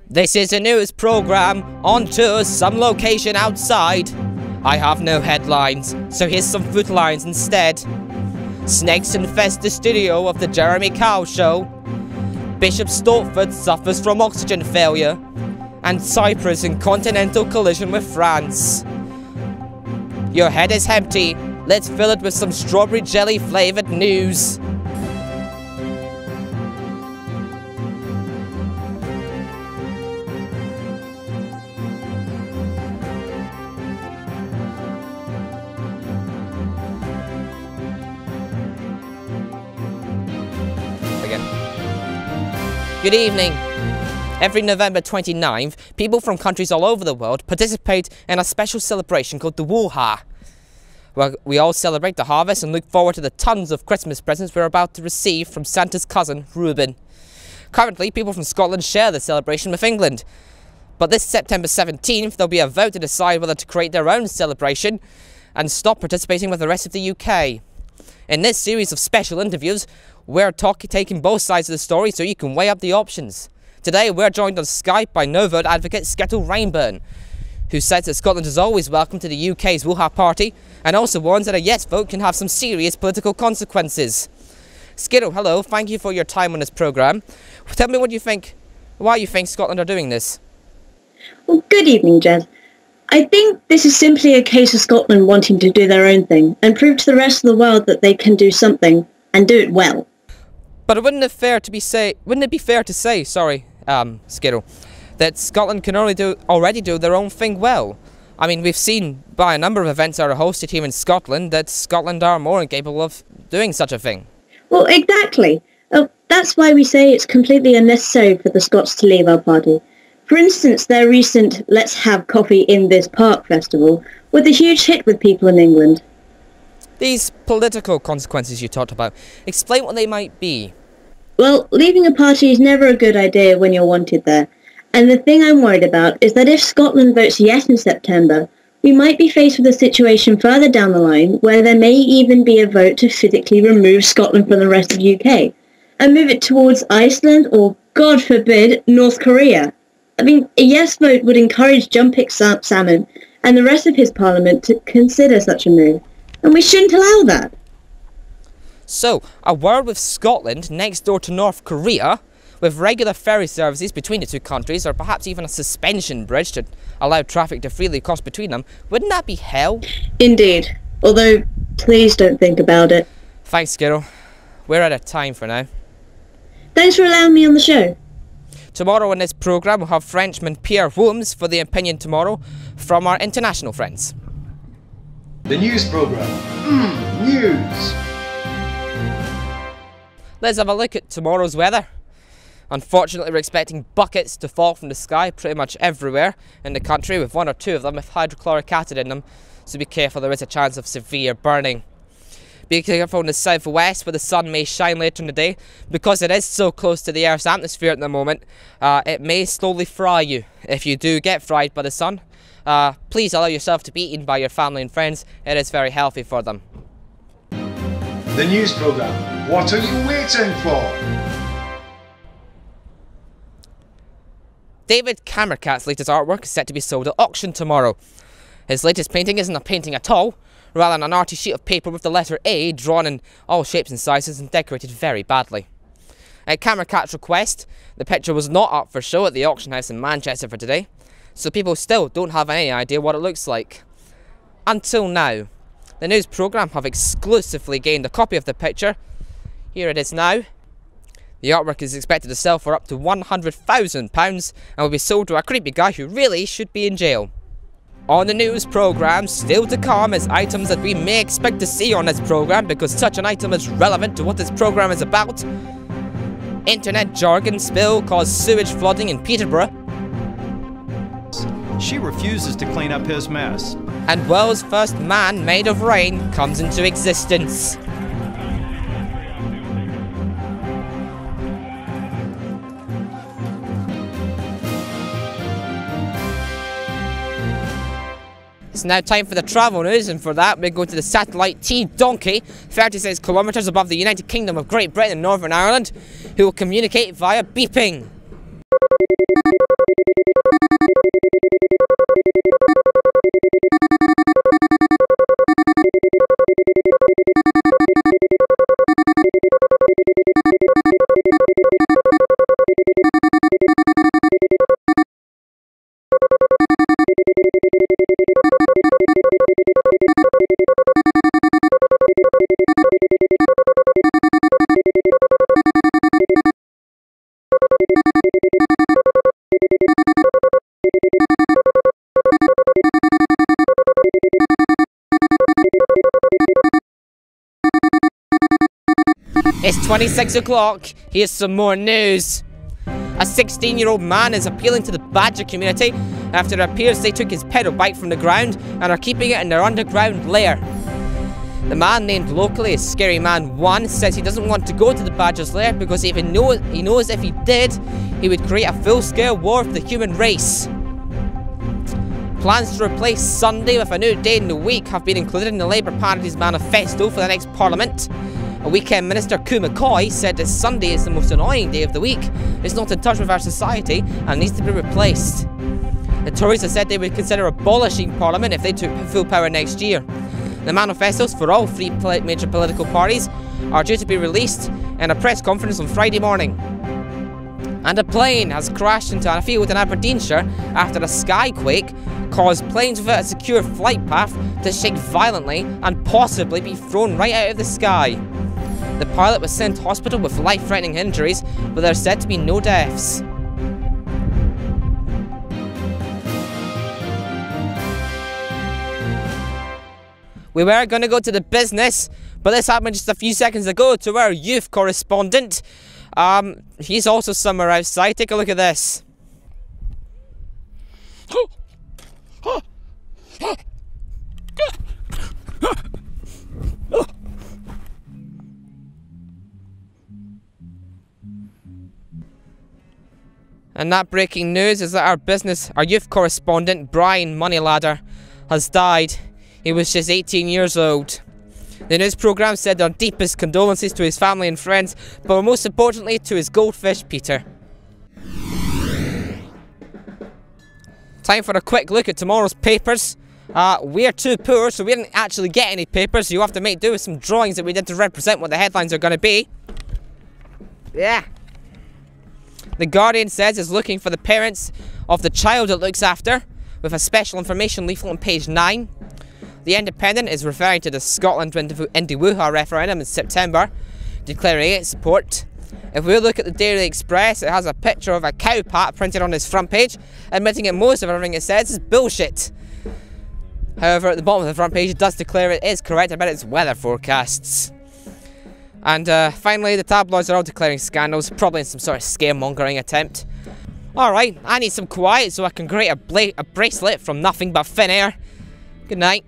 This is a news program on to some location outside. I have no headlines, so here's some foot lines instead. Snakes infest the studio of the Jeremy Cow Show. Bishop Stortford suffers from oxygen failure. And Cyprus in continental collision with France. Your head is empty. Let's fill it with some strawberry jelly flavoured news. Good evening. Every November 29th, people from countries all over the world participate in a special celebration called the IndyWooha, where we all celebrate the harvest and look forward to the tons of Christmas presents we're about to receive from Santa's cousin, Reuben. Currently, people from Scotland share the celebration with England, but this September 17th, there'll be a vote to decide whether to create their own celebration and stop participating with the rest of the UK. In this series of special interviews, we're taking both sides of the story so you can weigh up the options. Today we're joined on Skype by no vote advocate Skittle Rainburn, who says that Scotland is always welcome to the UK's IndyWooha party and also warns that a yes vote can have some serious political consequences. Skittle, hello, thank you for your time on this programme. Tell me what you think, why you think Scotland are doing this. Well, good evening, Jed. I think this is simply a case of Scotland wanting to do their own thing and prove to the rest of the world that they can do something and do it well. But wouldn't it be fair to say, Skittle, that Scotland can already do their own thing well? I mean, we've seen by a number of events that are hosted here in Scotland that Scotland are more incapable of doing such a thing. Well, exactly. That's why we say it's completely unnecessary for the Scots to leave our party. For instance, their recent Let's Have Coffee in This Park festival was a huge hit with people in England. These political consequences you talked about, explain what they might be. Well, leaving a party is never a good idea when you're wanted there. And the thing I'm worried about is that if Scotland votes yes in September, we might be faced with a situation further down the line where there may even be a vote to physically remove Scotland from the rest of the UK and move it towards Iceland or, God forbid, North Korea. I mean, a yes vote would encourage Jumpix Salmon and the rest of his parliament to consider such a move. And we shouldn't allow that. So, a word with Scotland next door to North Korea, with regular ferry services between the two countries, or perhaps even a suspension bridge to allow traffic to freely cross between them, wouldn't that be hell? Indeed. Although, please don't think about it. Thanks, Skittle. We're out of time for now. Thanks for allowing me on the show. Tomorrow in this programme we'll have Frenchman Pierre Wooms for the opinion tomorrow from our international friends. The news programme. News! Let's have a look at tomorrow's weather. Unfortunately, we're expecting buckets to fall from the sky pretty much everywhere in the country, with one or two of them with hydrochloric acid in them, so be careful, there is a chance of severe burning. Be careful in the southwest where the sun may shine later in the day. Because it is so close to the Earth's atmosphere at the moment, it may slowly fry you. If you do get fried by the sun, please allow yourself to be eaten by your family and friends. It is very healthy for them. The news programme. What are you waiting for? David Camercat's latest artwork is set to be sold at auction tomorrow. His latest painting isn't a painting at all, rather than an arty sheet of paper with the letter A drawn in all shapes and sizes and decorated very badly. At Camercat's request, the picture was not up for show at the auction house in Manchester for today, so people still don't have any idea what it looks like. Until now. The news programme have exclusively gained a copy of the picture. Here it is now. The artwork is expected to sell for up to £100,000 and will be sold to a creepy guy who really should be in jail. On the news programme, still to come is items that we may expect to see on this programme because such an item is relevant to what this programme is about. Internet jargon spill caused sewage flooding in Peterborough. She refuses to clean up his mess. And world's first man made of rain comes into existence. It's now time for the travel news, and for that we're going to the satellite T-Donkey, 36 kilometres above the United Kingdom of Great Britain and Northern Ireland, who will communicate via beeping. 26 o'clock, here's some more news. A 16-year-old man is appealing to the badger community after it appears they took his pedal bike from the ground and are keeping it in their underground lair. The man, named locally as Scary Man 1, says he doesn't want to go to the badger's lair because he knows if he did, he would create a full-scale war for the human race. Plans to replace Sunday with a new day in the week have been included in the Labour Party's manifesto for the next Parliament. A Weekend Minister, Cú McCoy, said that Sunday is the most annoying day of the week. It's not in touch with our society and needs to be replaced. The Tories have said they would consider abolishing Parliament if they took full power next year. The manifestos for all three major political parties are due to be released in a press conference on Friday morning. And a plane has crashed into a field in Aberdeenshire after a SKYQUAKE caused planes without a secure flight path to shake violently and possibly be thrown right out of the sky. The pilot was sent to hospital with life-threatening injuries, but there are said to be no deaths. We were going to go to the business, but this happened just a few seconds ago to our youth correspondent. He's also somewhere outside. Take a look at this. And that breaking news is that our youth correspondent, Brian Moneyladder, has died. He was just 18 years old. The news programme said their deepest condolences to his family and friends, but most importantly to his goldfish, Peter. Time for a quick look at tomorrow's papers. We're too poor, so we didn't actually get any papers, so you'll have to make do with some drawings that we did to represent what the headlines are going to be. Yeah. The Guardian says it's looking for the parents of the child it looks after, with a special information leaflet on page 9. The Independent is referring to the Scotland IndyWooha referendum in September, declaring its support. If we look at the Daily Express, it has a picture of a cow pat printed on its front page, admitting that most of everything it says is bullshit. However, at the bottom of the front page, it does declare it is correct about its weather forecasts. And finally, the tabloids are all declaring scandals, probably in some sort of scaremongering attempt. Alright, I need some quiet so I can create a bracelet from nothing but thin air. Good night.